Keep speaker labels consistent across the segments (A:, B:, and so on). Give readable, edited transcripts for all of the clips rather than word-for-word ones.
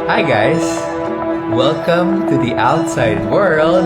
A: Hi guys! Welcome to the outside world!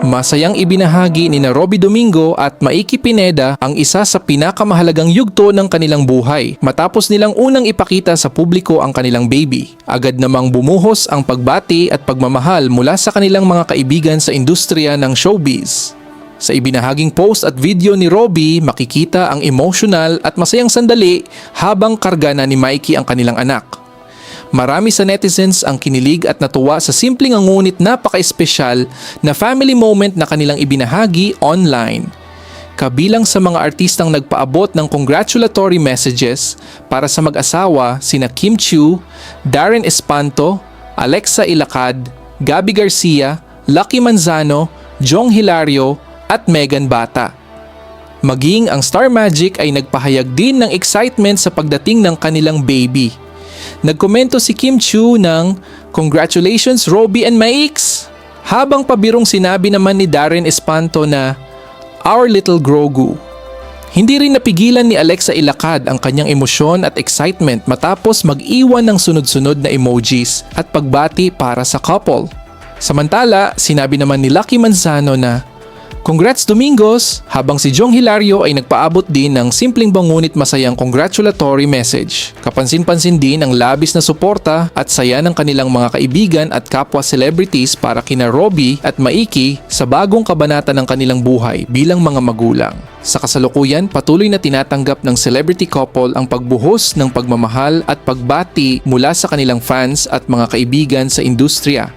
B: Masayang ibinahagi ni na Robby Domingo at Maiki Pineda ang isa sa pinakamahalagang yugto ng kanilang buhay matapos nilang unang ipakita sa publiko ang kanilang baby. Agad namang bumuhos ang pagbati at pagmamahal mula sa kanilang mga kaibigan sa industriya ng showbiz. Sa ibinahaging post at video ni Robby, makikita ang emotional at masayang sandali habang karga na ni Maiki ang kanilang anak. Marami sa netizens ang kinilig at natuwa sa simpleng ngunit napaka-espesyal na family moment na kanilang ibinahagi online. Kabilang sa mga artistang nagpaabot ng congratulatory messages para sa mag-asawa sina Kim Chiu, Darren Espanto, Alexa Ilacad, Gabby Garcia, Lucky Manzano, Jong Hilario at Megan Bata. Maging ang Star Magic ay nagpahayag din ng excitement sa pagdating ng kanilang baby. Nagkomento si Kim Chiu ng "Congratulations Robby and Maix!" Habang pabirong sinabi naman ni Darren Espanto na "Our little Grogu." Hindi rin napigilan ni Alexa Ilacad ang kanyang emosyon at excitement matapos mag-iwan ng sunod-sunod na emojis at pagbati para sa couple. Samantala, sinabi naman ni Lucky Manzano na "Congrats Domingos!" habang si Jong Hilario ay nagpaabot din ng simpleng bangunit masayang congratulatory message. Kapansin-pansin din ang labis na suporta at saya ng kanilang mga kaibigan at kapwa celebrities para kina Robby at Maiki sa bagong kabanata ng kanilang buhay bilang mga magulang. Sa kasalukuyan, patuloy na tinatanggap ng celebrity couple ang pagbuhos ng pagmamahal at pagbati mula sa kanilang fans at mga kaibigan sa industriya.